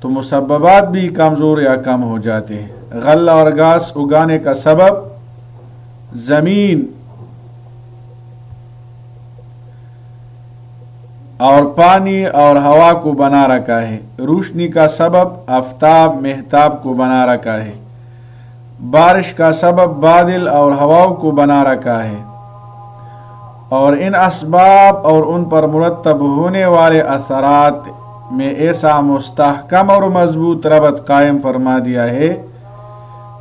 تو مسببات بھی کمزور یا کم ہو جاتے ہیں۔ غلہ اور گھاس اگانے کا سبب زمین اور پانی اور ہوا کو بنا رکھا ہے، روشنی کا سبب آفتاب مہتاب کو بنا رکھا ہے، بارش کا سبب بادل اور ہواؤں کو بنا رکھا ہے، اور ان اسباب اور ان پر مرتب ہونے والے اثرات میں ایسا مستحکم اور مضبوط ربط قائم فرما دیا ہے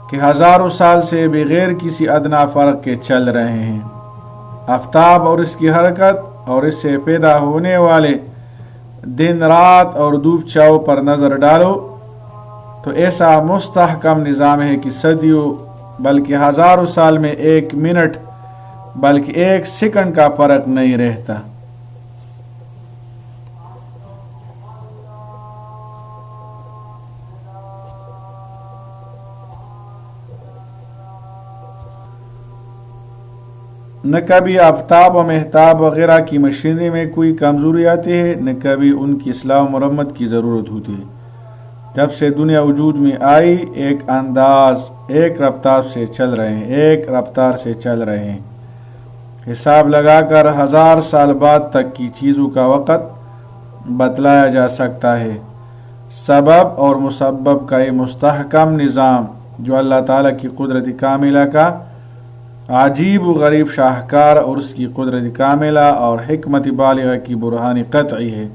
کہ ہزاروں سال سے بغیر کسی ادنا فرق کے چل رہے ہیں۔ آفتاب اور اس کی حرکت اور اس سے پیدا ہونے والے دن رات اور دھوپ چھاؤں پر نظر ڈالو تو ایسا مستحکم نظام ہے کہ صدیوں بلکہ ہزاروں سال میں ایک منٹ بلکہ ایک سیکنڈ کا فرق نہیں رہتا۔ نہ کبھی آفتاب و مہتاب وغیرہ کی مشینری میں کوئی کمزوری آتی ہے، نہ کبھی ان کی اصلاح و مرمت کی ضرورت ہوتی ہے۔ جب سے دنیا وجود میں آئی ایک انداز ایک رفتار سے چل رہے ہیں، حساب لگا کر 1000 سال بعد تک کی چیزوں کا وقت بتلایا جا سکتا ہے۔ سبب اور مسبب کا یہ مستحکم نظام جو اللہ تعالیٰ کی قدرت کاملہ کا عجیب و غریب شاہکار اور اس کی قدرت کاملہ اور حکمت بالغہ کی برہانی قطعی ہے،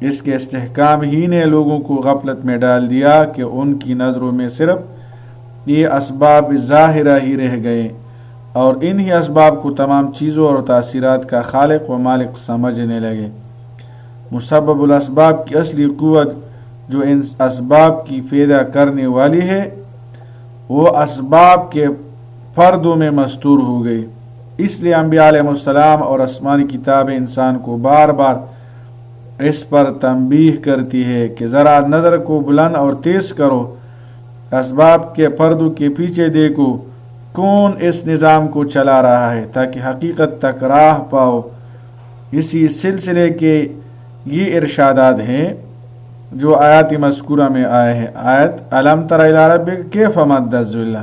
اس کے استحکام ہی نے لوگوں کو غفلت میں ڈال دیا کہ ان کی نظروں میں صرف یہ اسباب ظاہرہ ہی رہ گئے اور انہی اسباب کو تمام چیزوں اور تاثیرات کا خالق و مالک سمجھنے لگے۔ مسبب الاسباب کی اصلی قوت جو ان اسباب کی پیدا کرنے والی ہے وہ اسباب کے فردوں میں مستور ہو گئی۔ اس لیے انبیاء علیہ السلام اور آسمانی کتاب انسان کو بار بار اس پر تنبیہ کرتی ہے کہ ذرا نظر کو بلند اور تیز کرو، اسباب کے پردوں کے پیچھے دیکھو کون اس نظام کو چلا رہا ہے تاکہ حقیقت تک راہ پاؤ۔ اسی سلسلے کے یہ ارشادات ہیں جو آیات مذکورہ میں آئے ہیں۔ آیت الم تر الی ربک کیف مد الظل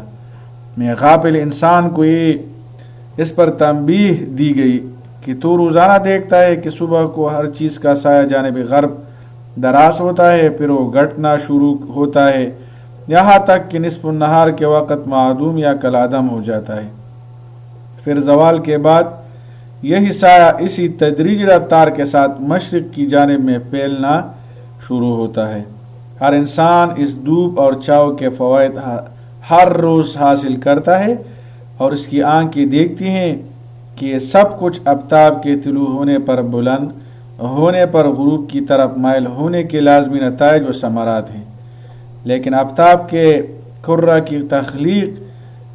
میں غافل انسان کو یہ اس پر تنبیہ دی گئی کہ تو روزانہ دیکھتا ہے کہ صبح کو ہر چیز کا سایہ جانب غرب دراز ہوتا ہے، پھر وہ گھٹنا شروع ہوتا ہے یہاں تک کہ نصف النہار کے وقت معدوم یا کالعدم ہو جاتا ہے، پھر زوال کے بعد یہی سایہ اسی تدریجی رفتار کے ساتھ مشرق کی جانب میں پھیلنا شروع ہوتا ہے۔ ہر انسان اس دھوپ اور چھاؤں کے فوائد ہر روز حاصل کرتا ہے اور اس کی آنکھیں دیکھتی ہیں کہ یہ سب کچھ آفتاب کے طلوع ہونے پر بلند ہونے پر غروب کی طرف مائل ہونے کے لازمی نتائج و ثمرات ہیں، لیکن آفتاب کے کرہ کی تخلیق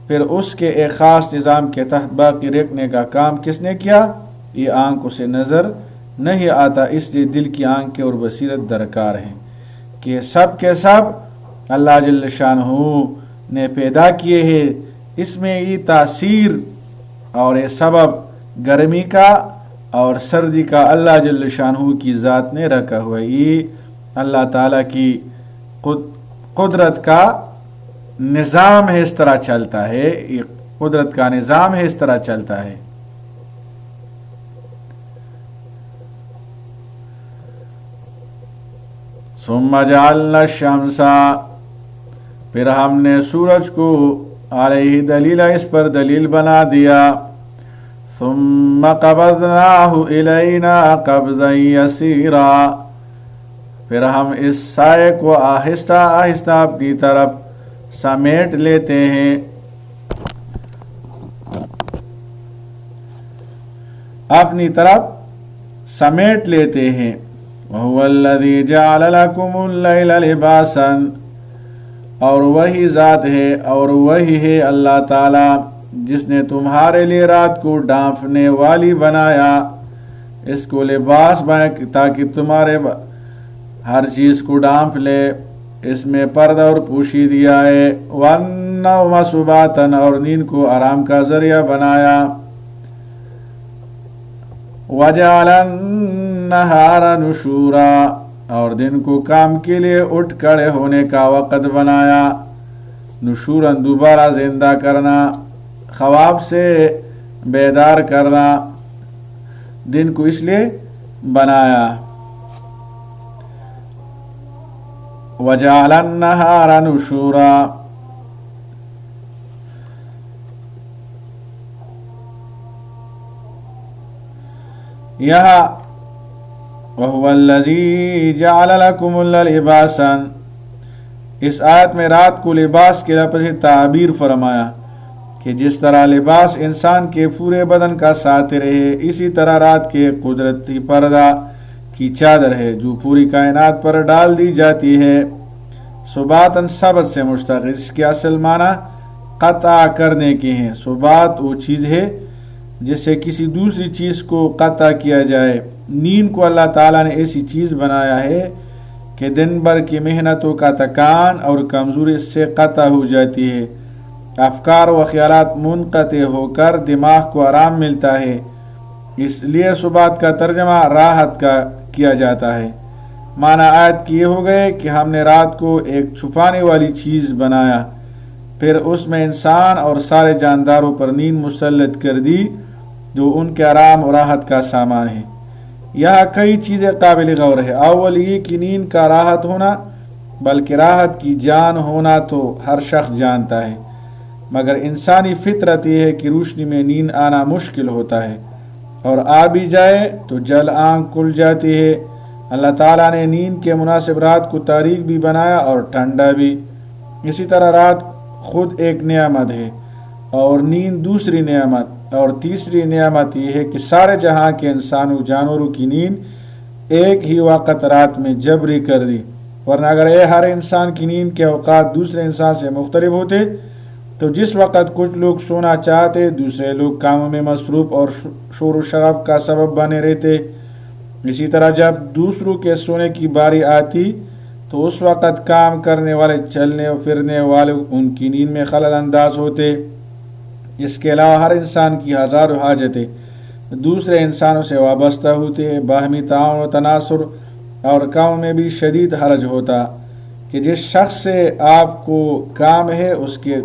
پھر اس کے ایک خاص نظام کے تحت باقی رکھنے کا کام کس نے کیا؟ یہ آنکھوں سے نظر نہیں آتا، اس لیے دل کی آنکھیں اور بصیرت درکار ہیں کہ سب کے سب اللہ جل شانہ نے پیدا کیے ہیں۔ اس میں یہ تاثیر اور یہ سبب گرمی کا اور سردی کا اللہ جل شانہ کی ذات نے رکھا ہوا ہے۔ یہ اللہ تعالیٰ کی قدرت کا نظام ہے، اس طرح چلتا ہے، یہ قدرت کا نظام ہے، اس طرح چلتا ہے۔ ثم جعلنا الشمس، پھر ہم نے سورج کو علیہ دلیل، اس پر دلیل بنا دیا، ثم قبضناہ الینا قبضا یسیرا، پھر ہم اس سائے کو آہستہ آہستہ اپنی طرف سمیٹ لیتے ہیں، اپنی طرف سمیٹ لیتے ہیں۔ وَهُوَ الَّذِي جَعَلَ لَكُمُ اللَّيْلَ لِبَاسًا، اور وہی ذات ہے اور وہی ہے اللہ تعالیٰ جس نے تمہارے لیے رات کو ڈھانپنے والی بنایا، اس کو لباس بنا تاکہ تمہارے ہر چیز کو ڈھانپ لے، اس میں پردہ اور پوشیدگی ہے، وَالنَّوْمَ سُبَاتًا، اور نیند کو آرام کا ذریعہ بنایا، وَجَعَلَ النَّهَارَ نُشُورًا، اور دن کو کام کے لیے اٹھ کھڑے ہونے کا وقت بنایا. نشوراً دوبارہ زندہ کرنا، خواب سے بیدار کرنا، دن کو اس لیے بنایا. وَجَعَلَ النَّهَارَ نُشُورًا، یہاں وَهُوَ الَّذِي جَعَلَ لَكُمُ اللَّيْلَ لِبَاسًا، اس آیت میں رات کو لباس کے لفظ سے تعبیر فرمایا کہ جس طرح لباس انسان کے پورے بدن کا ساتر ہے، اسی طرح رات کے قدرتی پردہ کی چادر ہے جو پوری کائنات پر ڈال دی جاتی ہے. ثباتاً ثبت سے مشتق، اس کے اصل معنی قطع کرنے کے ہیں. ثبات وہ چیز ہے جس سے کسی دوسری چیز کو قطع کیا جائے. نیند کو اللہ تعالیٰ نے ایسی چیز بنایا ہے کہ دن بھر کی محنتوں کا تکان اور کمزوری اس سے قطع ہو جاتی ہے. افکار و خیالات منقطع ہو کر دماغ کو آرام ملتا ہے. اس لیے ثبات کا ترجمہ راحت کا کیا جاتا ہے. معنی آیت کی یہ ہو گئے کہ ہم نے رات کو ایک چھپانے والی چیز بنایا، پھر اس میں انسان اور سارے جانداروں پر نیند مسلط کر دی جو ان کے آرام و راحت کا سامان ہے. یہاں کئی چیزیں قابل غور ہے. اول یہ کہ نیند کا راحت ہونا، بلکہ راحت کی جان ہونا تو ہر شخص جانتا ہے، مگر انسانی فطرت یہ ہے کہ روشنی میں نیند آنا مشکل ہوتا ہے، اور آ بھی جائے تو جل آنکھ کھل جاتی ہے. اللہ تعالیٰ نے نیند کے مناسب رات کو تاریک بھی بنایا اور ٹھنڈا بھی. اسی طرح رات خود ایک نعمت ہے اور نیند دوسری نعمت. اور تیسری نعمت یہ ہے کہ سارے جہاں کے انسانوں جانوروں کی نیند ایک ہی وقت رات میں جبری کر دی. ورنہ اگر ہر انسان کی نیند کے اوقات دوسرے انسان سے مختلف ہوتے تو جس وقت کچھ لوگ سونا چاہتے دوسرے لوگ کاموں میں مصروف اور شور و شغب کا سبب بنے رہتے. اسی طرح جب دوسروں کے سونے کی باری آتی تو اس وقت کام کرنے والے چلنے و پھرنے والے ان کی نیند میں خلل انداز ہوتے. اس کے علاوہ ہر انسان کی ہزاروں حاجتیں دوسرے انسانوں سے وابستہ ہوتے ہیں. باہمی تعاون و تناصر اور کام میں بھی شدید حرج ہوتا کہ جس شخص سے آپ کو کام ہے اس کے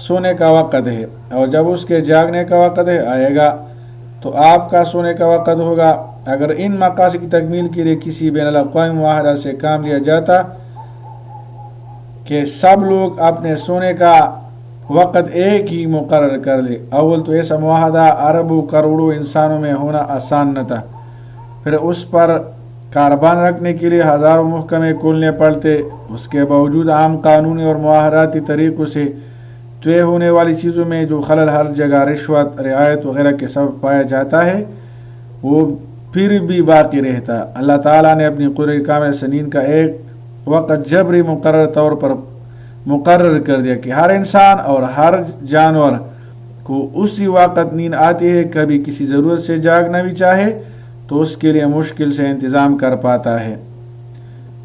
سونے کا وقت ہے، اور جب اس کے جاگنے کا وقت ہے آئے گا تو آپ کا سونے کا وقت ہوگا. اگر ان مقاصد کی تکمیل کے لیے کسی بین الاقوامی معاہدہ سے کام لیا جاتا کہ سب لوگ اپنے سونے کا وقت ایک ہی مقرر کر لے، اول تو ایسا معاہدہ اربوں کروڑوں انسانوں میں ہونا آسان نہ تھا. پھر اس پر کاربان رکھنے کے لیے ہزاروں محکمے کھولنے پڑتے. اس کے باوجود عام قانونی اور معاہداتی طریقوں سے طے ہونے والی چیزوں میں جو خلل ہر جگہ رشوت، رعایت وغیرہ کے سبب پایا جاتا ہے وہ پھر بھی باقی رہتا. اللہ تعالیٰ نے اپنی قدرت کامل سے نیند کا ایک وقت جبری مقرر طور پر مقرر کر دیا کہ ہر انسان اور ہر جانور کو اسی وقت نیند آتی ہے. کبھی کسی ضرورت سے جاگنا بھی چاہے تو اس کے لیے مشکل سے انتظام کر پاتا ہے.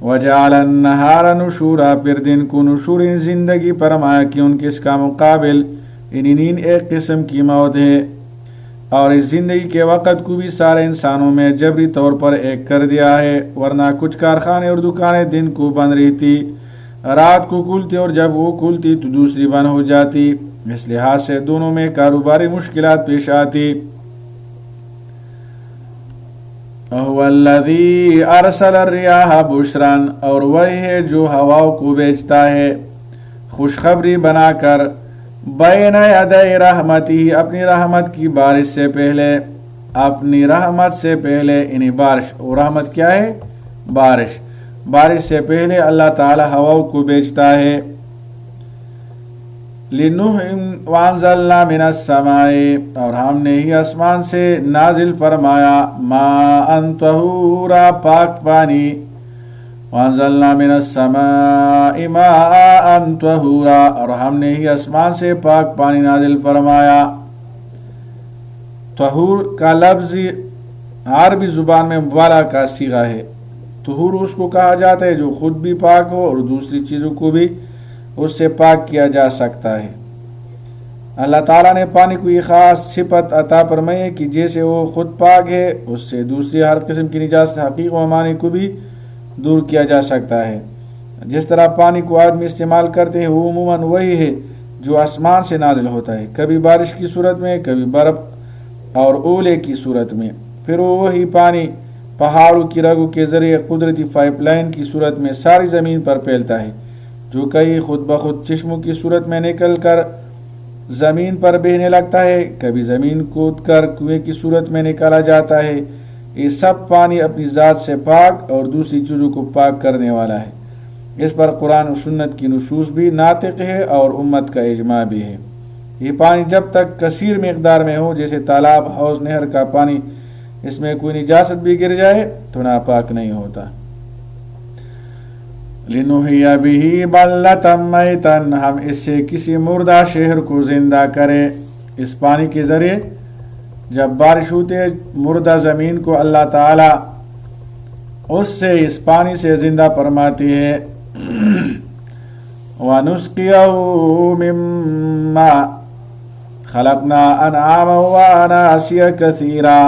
وَجَعَلَ النَّهَارَ نُشُورًا، پھر دن کو نشور زندگی فرمایا کہ ان کے اس کا مقابل یعنی نیند ایک قسم کی موت ہے، اور اس زندگی کے وقت کو بھی سارے انسانوں میں جبری طور پر ایک کر دیا ہے. ورنہ کچھ کارخانے اور دکانیں دن کو بند رہتی، رات کو کھلتی، اور جب وہ کھلتی تو دوسری بند ہو جاتی. اس لحاظ سے دونوں میں کاروباری مشکلات پیش آتی. وَهُوَ الَّذِي أَرْسَلَ الرِّيَاحَ بُشْرًا، اور وہی ہے جو ہواؤں کو بیچتا ہے خوشخبری بنا کر، بین یدی رحمتہ، اپنی رحمت کی بارش سے پہلے، اپنی رحمت سے پہلے یعنی بارش. اور رحمت کیا ہے؟ بارش. بارش سے پہلے اللہ تعالی ہواؤں کو بیچتا ہے. وَأَنزَلْنَا مِنَ السَّمَاءِ، اور ہم نے ہی آسمان سے نازل فرمایا ماءً طہورا، پاک پانی. وَأَنزَلْنَا مِنَ السَّمَاءِ مَاءً طَهُورًا، اور ہم نے ہی آسمان سے پاک پانی نازل فرمایا. طہور کا لفظ عربی زبان میں مبالغہ کا صیغہ ہے. طہور اس کو کہا جاتا ہے جو خود بھی پاک ہو اور دوسری چیزوں کو بھی اس سے پاک کیا جا سکتا ہے. اللہ تعالیٰ نے پانی کو یہ خاص صفت عطا فرمائی ہے کہ جیسے وہ خود پاک ہے، اس سے دوسری ہر قسم کی نجاست حقیق و معنی کو بھی دور کیا جا سکتا ہے۔ جس طرح پانی کو آدمی استعمال کرتے ہیں وہ عموماً وہی ہے جو آسمان سے نازل ہوتا ہے، کبھی بارش کی صورت میں، کبھی برف اور اولے کی صورت میں۔ پھر وہی پانی پہاڑوں کی رگوں کے ذریعے قدرتی پائپ لائن کی صورت میں ساری زمین پر پھیلتا ہے، جو کئی خود بخود چشموں کی صورت میں نکل کر زمین پر بہنے لگتا ہے، کبھی زمین کود کر کنویں کی صورت میں نکالا جاتا ہے۔ یہ سب پانی اپنی ذات سے پاک اور دوسری چیزوں کو پاک کرنے والا ہے۔ اس پر قرآن و سنت کی نصوص بھی ناطق ہے اور امت کا اجماع بھی ہے۔ یہ پانی جب تک کثیر مقدار میں ہو، جیسے تالاب، حوض، نہر کا پانی، اس میں کوئی نجاست بھی گر جائے تو ناپاک نہیں ہوتا۔ لِنُحْيِيَ بِهِ بَلْدَةً مَيْتًا، ہم اس سے کسی مردہ شہر کو زندہ کریں۔ اس پانی کے ذریعے جب بارش ہوتی ہے مردہ زمین کو اللہ تعالی اس سے اس پانی سے زندہ فرماتی ہے۔ وَنُسْقِيَهُ مِمَّا خَلَقْنَا أَنْعَامًا وَأَنَاسِيَ كَثِيرًا۔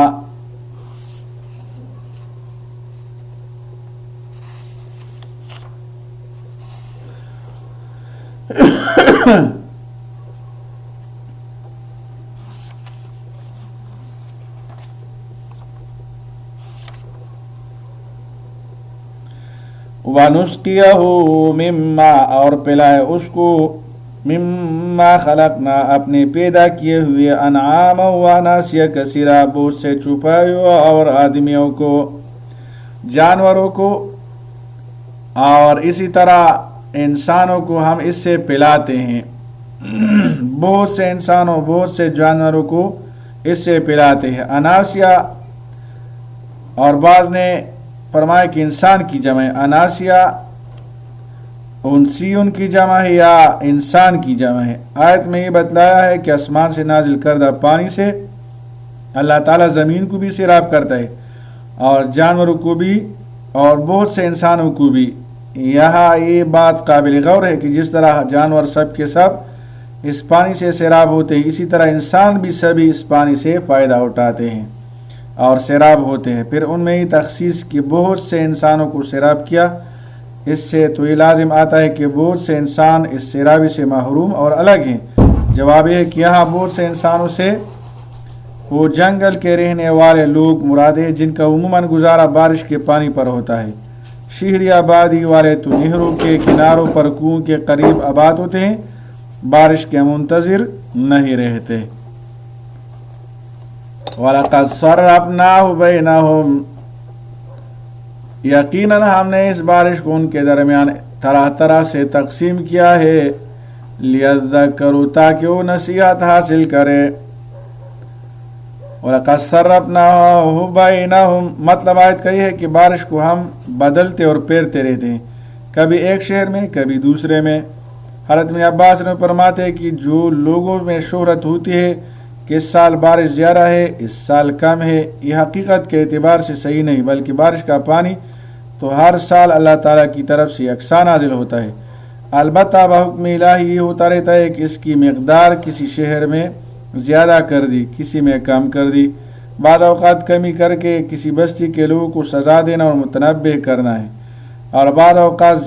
وَنُسْقِيَهُ مِمَّا، اور پلائے اس کو، مِمَّا خَلَقْنَا، اپنے پیدا کیے ہوئے، انعاما وَأَنَاسِيَ كَثِيرًا، بہت سے چھپائے اور آدمیوں کو، جانوروں کو، اور اسی طرح انسانوں کو ہم اس سے پلاتے ہیں۔ بہت سے انسانوں، بہت سے جانوروں کو اس سے پلاتے ہیں۔ اناسیہ، اور بعض نے فرمایا کہ انسان کی جمع ہے، اناسیہ انسیون کی جمع ہے یا انسان کی جمع ہے۔ آیت میں یہ بتلایا ہے کہ آسمان سے نازل کردہ پانی سے اللہ تعالیٰ زمین کو بھی سیراب کرتا ہے اور جانوروں کو بھی اور بہت سے انسانوں کو بھی۔ یہاں یہ بات قابل غور ہے کہ جس طرح جانور سب کے سب اس پانی سے سیراب ہوتے ہیں، اسی طرح انسان بھی سبھی اس پانی سے فائدہ اٹھاتے ہیں اور سیراب ہوتے ہیں۔ پھر ان میں یہ تخصیص کہ بہت سے انسانوں کو سیراب کیا، اس سے تو یہ لازم آتا ہے کہ بہت سے انسان اس سیرابی سے محروم اور الگ ہیں۔ جواب یہ ہے کہ یہاں بہت سے انسانوں سے وہ جنگل کے رہنے والے لوگ مراد ہیں جن کا عموماً گزارا بارش کے پانی پر ہوتا ہے۔ شہری آبادی والے تو نہروں کے کناروں پر کنویں کے قریب آباد ہوتے ہیں، بارش کے منتظر نہیں رہتے۔ وَلَقَدْ صَرَّفْنَاهُ بَيْنَهُمْ، یقیناً ہم نے اس بارش کو ان کے درمیان طرح طرح سے تقسیم کیا ہے، لِيَذَّكَّرُوا، تاکہ وہ نصیحت حاصل کرے۔ وَلَقَدْ صَرَّفْنَاهُ بَيْنَهُمْ، مطلب آیت کا یہ ہے کہ بارش کو ہم بدلتے اور پھیرتے رہتے ہیں، کبھی ایک شہر میں کبھی دوسرے میں۔ حضرت ابن عباس نے فرماتے ہیں کہ جو لوگوں میں شہرت ہوتی ہے کہ اس سال بارش زیادہ ہے، اس سال کم ہے، یہ حقیقت کے اعتبار سے صحیح نہیں، بلکہ بارش کا پانی تو ہر سال اللہ تعالیٰ کی طرف سے یکساں نازل ہوتا ہے۔ البتہ بحکم الہی یہ ہوتا رہتا ہے کہ اس کی مقدار کسی شہر میں زیادہ کر دی، کسی میں کم کر دی، بعض اوقات کمی کر کے کسی بستی کے لوگوں کو سزا دینا اور متنبہ کرنا ہے، اور بعض اوقات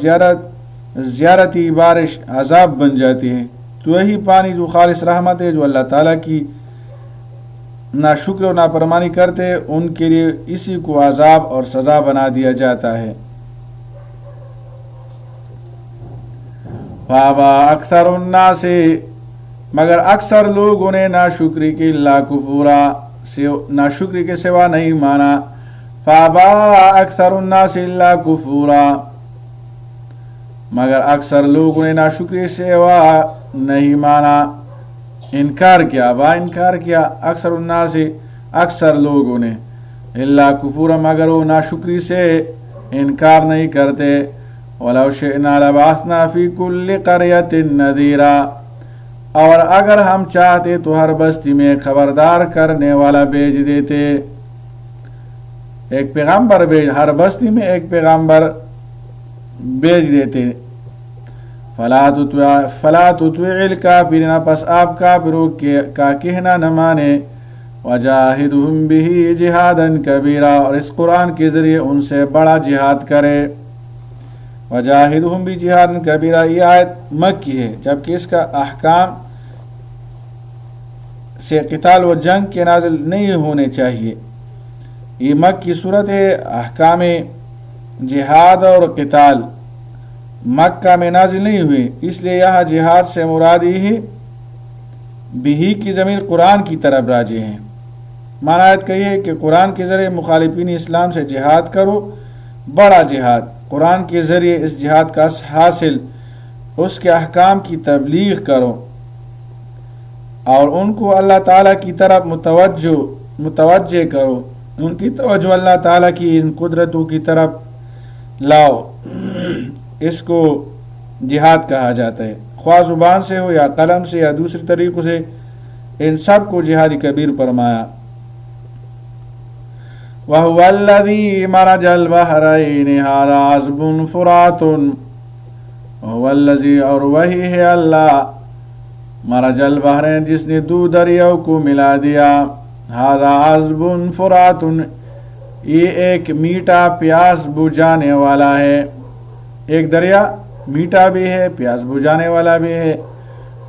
زیارتی بارش عذاب بن جاتی ہے۔ تو وہی پانی جو خالص رحمت ہے، جو اللہ تعالیٰ کی ناشکر و نافرمانی کرتے ان کے لیے اسی کو عذاب اور سزا بنا دیا جاتا ہے۔ فَأَبَى أَكْثَرُ النَّاسِ، مگر اکثر لوگوں نے ناشکری کی، اللہ کفورا، ناشکری کے سوا نہیں مانا۔ فَأَبَى أَكْثَرُ النَّاسِ إِلَّا كُفُورًا، مگر اکثر لوگوں نے ناشکری سے سوا نہیں مانا، انکار کیا، انکار کیا، اکثر الناس، اکثر لوگوں نے، الا کفورا، مگر وہ ناشکری سے انکار نہیں کرتے۔ وَلَوْ شِئْنَا لَبَعَثْنَا فِي كُلِّ قَرْيَةٍ نَذِيرًا، اور اگر ہم چاہتے تو ہر بستی میں خبردار کرنے والا بھیج دیتے، ایک پیغمبر ہر بستی میں ایک پیغمبر بھیج دیتے۔ فلا تطیع الکافرین، پس آپ کافروں کا کہنا نہ مانے۔ وجاہدہم بہ جہادا کبیرا، اور اس قرآن کے ذریعے ان سے بڑا جہاد کرے۔ وجاہدہم بجہاد کبیرہ، یہ آیت مکی ہے، جبکہ اس کا احکام سے قتال و جنگ کے نازل نہیں ہونے چاہیے۔ یہ مکی صورت ہے، احکام جہاد اور قتال مکہ میں نازل نہیں ہوئے، اس لیے یہاں جہاد سے مراد یہ بہی کی ضمیر قرآن کی طرف راجع ہیں۔ معنی آیت کہی ہے کہ قرآن کے ذریعے مخالفین اسلام سے جہاد کرو، بڑا جہاد، قرآن کے ذریعے اس جہاد کا حاصل اس کے احکام کی تبلیغ کرو اور ان کو اللہ تعالیٰ کی طرف متوجہ کرو، ان کی توجہ اللہ تعالیٰ کی ان قدرتوں کی طرف لاؤ۔ اس کو جہاد کہا جاتا ہے، خواہ زبان سے ہو یا قلم سے یا دوسرے طریقوں سے، ان سب کو جہاد کبیر فرمایا۔ وَهُوَ الَّذِي مَرَجَ الْبَحْرَيْنِ هَذَا عَذْبٌ فُرَاتٌ، وَهُوَ الَّذِي، اور وہی ہے اللہ، مرج البحرین، جس نے دو دریاؤں کو ملا دیا، هَذَا عَذْبٌ فُرَاتٌ، یہ ایک میٹھا پیاس بجھانے والا ہے، ایک دریا میٹھا بھی ہے، پیاس بجھانے والا بھی ہے،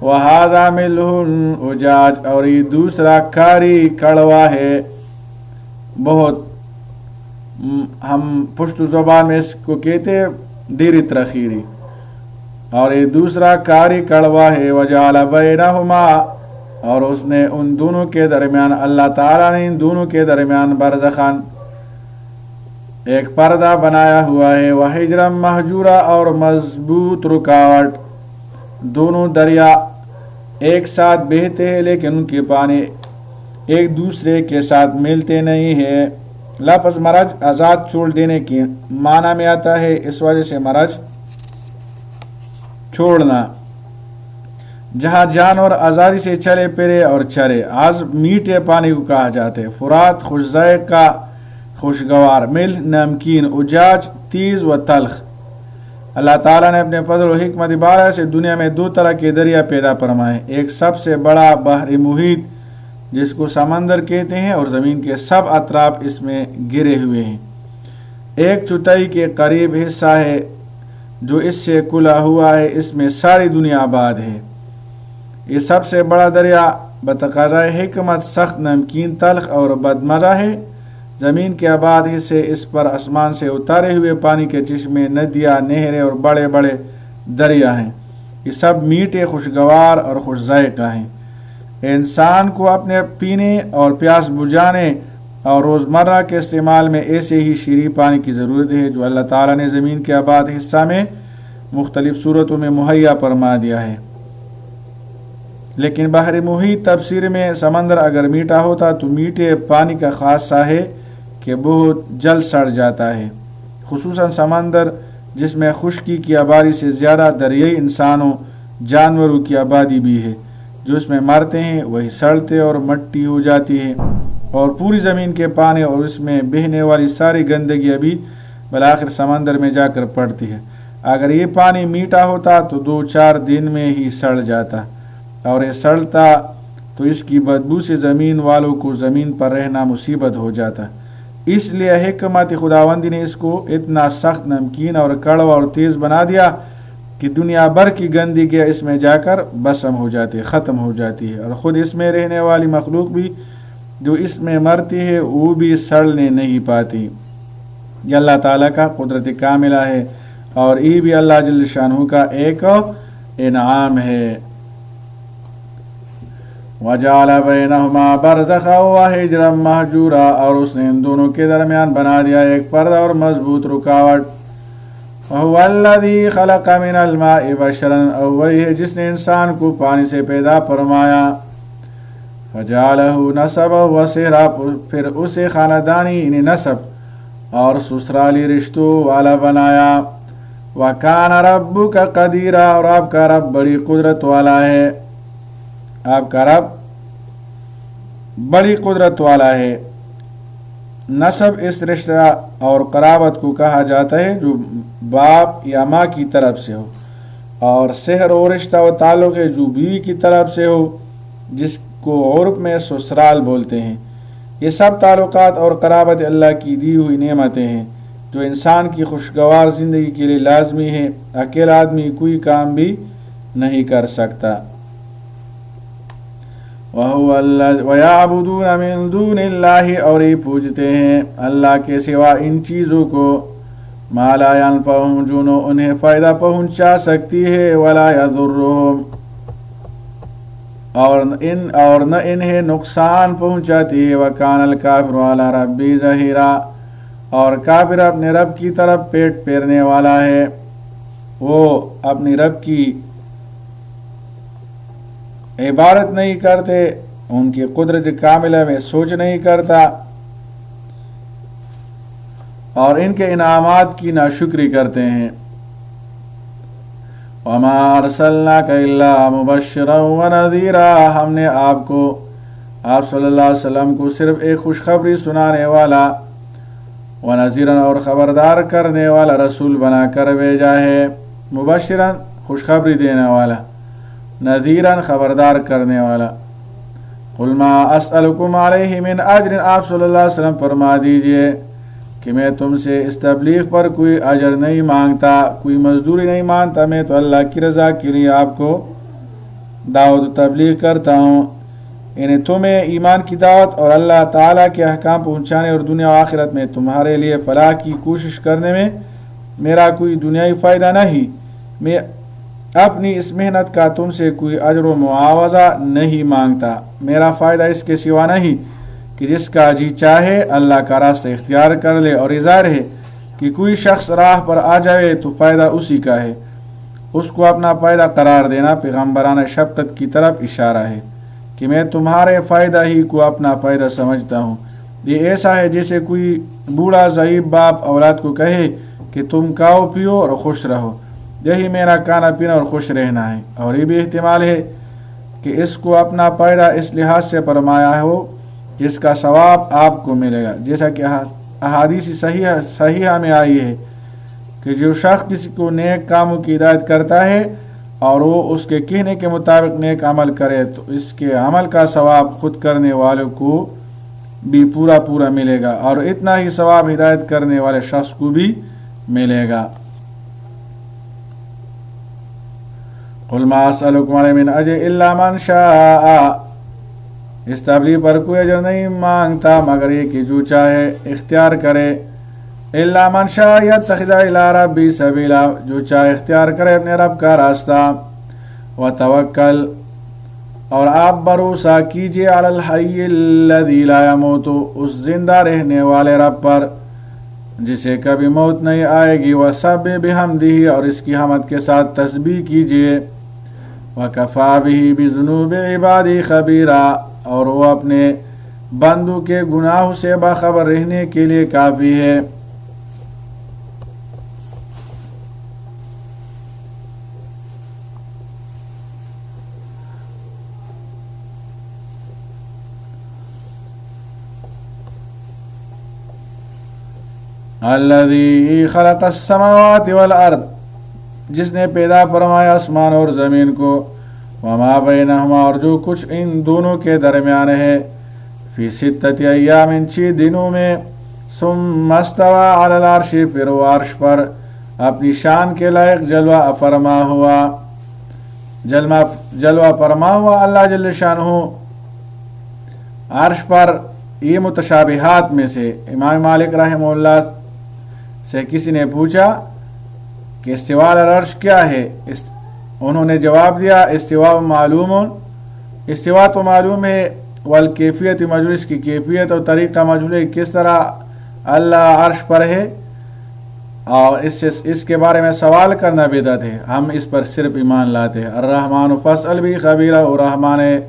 وَهَذَا مِلْحٌ أُجَاجٌ، اور یہ دوسرا کاری کڑوا ہے بہت، ہم پشت زبان میں اس کو کہتے ہیں ڈیری ترخیری، اور یہ دوسرا کاری کڑوا ہے، وَجَعَلَ بَيْنَهُمَا، اور اس نے ان دونوں کے درمیان، اللہ تعالیٰ نے ان دونوں کے درمیان برزخاً، ایک پردہ بنایا ہوا ہے، وَحِجْرًا مَحْجُورًا، اور مضبوط رکاوٹ، دونوں دریا ایک ساتھ بہتے ہیں لیکن ان کے پانی ایک دوسرے کے ساتھ ملتے نہیں ہیں۔ لفظ مرج آزاد چھوڑ دینے کے معنی میں آتا ہے، اس وجہ سے مرج چھوڑنا، جہاں جانور آزادی سے چلے پھرے اور چرے۔ عذب میٹھے پانی کو کہا جاتا ہے، فرات خوش ذائقہ خوشگوار، ملح نمکین، اجاج تیز و تلخ۔ اللہ تعالیٰ نے اپنے فضل و حکمت بارہ سے دنیا میں دو طرح کے دریا پیدا فرمائے، ایک سب سے بڑا بحر محیط جس کو سمندر کہتے ہیں اور زمین کے سب اطراف اس میں گرے ہوئے ہیں، ایک چوتھائی کے قریب حصہ ہے جو اس سے کھلا ہوا ہے، اس میں ساری دنیا آباد ہے۔ یہ سب سے بڑا دریا بتقاضائے حکمت سخت، نمکین، تلخ اور بدمزہ ہے۔ زمین کے آباد حصے اس پر آسمان سے اتارے ہوئے پانی کے چشمے، ندیاں، نہریں اور بڑے بڑے دریا ہیں، یہ سب میٹھے، خوشگوار اور خوش ذائقہ ہیں۔ انسان کو اپنے پینے اور پیاس بجھانے اور روزمرہ کے استعمال میں ایسے ہی شیریں پانی کی ضرورت ہے جو اللہ تعالیٰ نے زمین کے آباد حصہ میں مختلف صورتوں میں مہیا فرما دیا ہے۔ لیکن بحر محیط تفسیر میں سمندر اگر میٹھا ہوتا تو میٹھے پانی کا خاصہ ہے کہ بہت جلد سڑ جاتا ہے، خصوصاً سمندر جس میں خشکی کی آبادی سے زیادہ دریائی انسانوں جانوروں کی آبادی بھی ہے، جو اس میں مرتے ہیں وہی سڑتے اور مٹی ہو جاتی ہے، اور پوری زمین کے پانی اور اس میں بہنے والی ساری گندگی بھی بالآخر سمندر میں جا کر پڑتی ہے۔ اگر یہ پانی میٹھا ہوتا تو 2-4 دن میں ہی سڑ جاتا، اور یہ سڑتا تو اس کی بدبو سے زمین والوں کو زمین پر رہنا مصیبت ہو جاتا۔ اس لیے حکمت خداوندی نے اس کو اتنا سخت، نمکین اور کڑوا اور تیز بنا دیا کہ دنیا بھر کی گندگی اس میں جا کر بسم ہو جاتی ہے، ختم ہو جاتی ہے، اور خود اس میں رہنے والی مخلوق بھی جو اس میں مرتی ہے وہ بھی سڑنے نہیں پاتی۔ یہ اللہ تعالیٰ کا قدرت کاملہ ہے، اور یہ بھی اللہ جل شانہ کا ایک انعام ہے۔ وَجَعَلَ بَيْنَهُمَا بَرْزَخًا وَحِجْرًا مَحْجُورًا، اور اس نے ان دونوں کے درمیان بنا دیا ایک پردہ اور مضبوط رکاوٹ۔ وَهُوَ الَّذِي خَلَقَ مِنَ الْمَاءِ بَشَرًا، اور وہی ہے جس نے انسان کو پانی سے پیدا فرمایا، فَجَعَلَهُ نَسَبًا وَصِهْرًا، پھر اسے خاندانی یعنی نسب اور سسرالی رشتوں والا بنایا۔ وَكَانَ رَبُّكَ قَدِيرًا، اور آپ کا رب بڑی قدرت والا ہے، آپ کا رب بڑی قدرت والا ہے۔ نسب اس رشتہ اور قرابت کو کہا جاتا ہے جو باپ یا ماں کی طرف سے ہو، اور سحر و رشتہ و تعلق ہے جو بیوی کی طرف سے ہو، جس کو عرب میں سسرال بولتے ہیں۔ یہ سب تعلقات اور قرابت اللہ کی دی ہوئی نعمتیں ہیں، جو انسان کی خوشگوار زندگی کے لیے لازمی ہے. اکیلا آدمی کوئی کام بھی نہیں کر سکتا. وَيَعْبُدُونَ مِن دُونِ اللَّهِ اور یہ پوجتے ہیں اللہ کے سوا ان چیزوں کو مَا لَا يَنْفَعُهُمْ جو انہیں فائدہ پہنچا سکتی ہے وَلَا يَضُرُّهُمْ اور نہ انہیں نقصان پہنچاتی ہے. وَكَانَ الْكَافِرُ عَلَى رَبِّهِ ظَهِيرًا اور کافر اپنے رب کی طرف پیٹ پھیرنے والا ہے. وہ اپنی رب کی عبادت نہیں کرتے، ان کی قدرت کاملہ میں سوچ نہیں کرتا اور ان کے انعامات کی ناشکری کرتے ہیں. وَمَا أَرْسَلْنَاكَ إِلَّا مُبَشِّرًا وَنَذِيرًا ہم نے آپ صلی اللہ علیہ وسلم کو صرف ایک خوشخبری سنانے والا وَنَذِيرًا اور خبردار کرنے والا رسول بنا کر بھیجا ہے. مبشرًا خوشخبری دینے والا، نذیرًا خبردار کرنے والا. قُلْ مَا أَسْأَلُكُمْ عَلَيْهِ مِنْ أَجْرٍ آپ صلی اللہ علیہ وسلم فرما دیجئے کہ میں تم سے اس تبلیغ پر کوئی اجر نہیں مانگتا، کوئی مزدوری نہیں مانگتا. میں تو اللہ کی رضا کے لیے آپ کو دعوت و تبلیغ کرتا ہوں. یعنی تمہیں ایمان کی دعوت اور اللہ تعالیٰ کے احکام پہنچانے اور دنیا و آخرت میں تمہارے لیے فلاح کی کوشش کرنے میں میرا کوئی دنیاوی فائدہ نہیں. میں اپنی اس محنت کا تم سے کوئی اجر و معاوضہ نہیں مانگتا. میرا فائدہ اس کے سوا نہیں کہ جس کا جی چاہے اللہ کا راستہ اختیار کر لے. اور ظاہر ہے کہ کوئی شخص راہ پر آ جائے تو فائدہ اسی کا ہے. اس کو اپنا فائدہ قرار دینا پیغمبرانہ شفقت کی طرف اشارہ ہے کہ میں تمہارے فائدہ ہی کو اپنا فائدہ سمجھتا ہوں. یہ ایسا ہے جیسے کوئی بوڑھا ضعیف باپ اولاد کو کہے کہ تم کھاؤ پیو اور خوش رہو، یہی میرا کھانا پینا اور خوش رہنا ہے. اور یہ بھی احتمال ہے کہ اس کو اپنا فائدہ اس لحاظ سے فرمایا ہو جس کا ثواب آپ کو ملے گا، جیسا کہ احادیث صحیحہ میں آئی ہے کہ جو شخص کسی کو نیک کاموں کی ہدایت کرتا ہے اور وہ اس کے کہنے کے مطابق نیک عمل کرے تو اس کے عمل کا ثواب خود کرنے والوں کو بھی پورا ملے گا اور اتنا ہی ثواب ہدایت کرنے والے شخص کو بھی ملے گا. قُلْ مَا أَسْأَلُكُمْ عَلَيْهِ مِنْ أَجْرٍ إِلَّا مَنْ شَاءَ اس تبلیغ پر کوئی اجر نہیں مانگتا مگر یہ کہ جو چاہے اختیار کرے. إِلَّا مَنْ شَاءَ يَتَّخِذَ إِلَىٰ رَبِّهِ سَبِيلًا جو چاہے اختیار کرے اپنے رب کا راستہ. وَتَوَكَّلْ اور آپ بھروسہ کیجئے عَلَى الْحَيِّ الَّذِي لَا يَمُوتُ اس زندہ رہنے والے رب پر جسے کبھی موت نہیں آئے گی. وَسَبِّحْ بِحَمْدِهِ اور اس کی حمد کے ساتھ تسبیح کیجئے. وَكَفَىٰ بِهِ بِذُنُوبِ عِبَادِهِ خَبِيرًا اور وہ اپنے بندوں کے گناہوں سے باخبر رہنے کے لیے کافی ہے. الذی خلق السماوات والارض جس نے پیدا فرمایا آسمان اور زمین کو. وما بینہما اور جو کچھ ان دونوں کے درمیان ہے. فی ستۃ ایام 6 دنوں میں. ثم استوى علی العرش پھر وہ عرش پر اپنی شان کے لائق جلوہ فرما ہوا اللہ جل شانہ عرش پر. یہ متشابہات میں سے امام مالک رحمہ اللہ سے کسی نے پوچھا کہ استواء علی العرش کیا ہے؟ انہوں نے جواب دیا استواء تو معلوم ہے والکیفیت مجهول اس کی کیفیت اور طریقہ مجهول ہے کس طرح اللہ عرش پر ہے اور اس کے بارے میں سوال کرنا بدعت ہے. ہم اس پر صرف ایمان لاتے ہیں. الرحمن فاسأل بھی خبیرہ اور رحمان ہے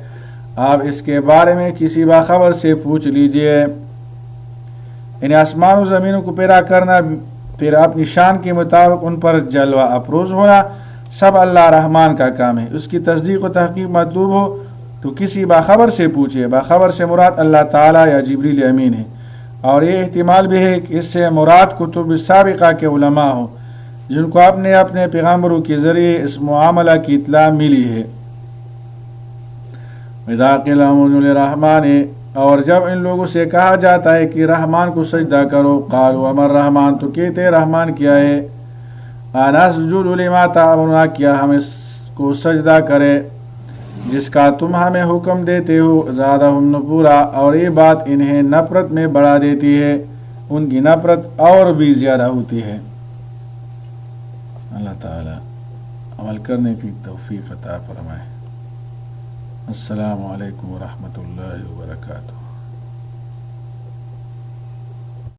آپ اس کے بارے میں کسی باخبر سے پوچھ لیجئے. یعنی آسمان و زمینوں کو پیدا کرنا پھر اپنی شان کے مطابق ان پر جلوہ افروز ہونا سب اللہ رحمان کا کام ہے. اس کی تصدیق و تحقیق مطلوب ہو تو کسی باخبر سے پوچھے. باخبر سے مراد اللہ تعالیٰ یا جبریل امین ہے. اور یہ احتمال بھی ہے کہ اس سے مراد کتب سابقہ کے علماء ہوں جن کو اپنے پیغمبروں کے ذریعے اس معاملہ کی اطلاع ملی ہے. اذا قیل لهم اسجدوا للرحمن اور جب ان لوگوں سے کہا جاتا ہے کہ رحمان کو سجدہ کرو، قالوا وما الرحمن، تو کہتے رحمان کیا ہے، انسجد لما تأمرنا، کیا ہم اس کو سجدہ کرے جس کا تم ہمیں حکم دیتے ہو، زادہم نفورا، اور یہ بات انہیں نفرت میں بڑھا دیتی ہے، ان کی نفرت اور بھی زیادہ ہوتی ہے۔ اللہ تعالی عمل کرنے کی توفیق عطا فرمائے۔ السلام علیکم ورحمۃ اللہ وبرکاتہ۔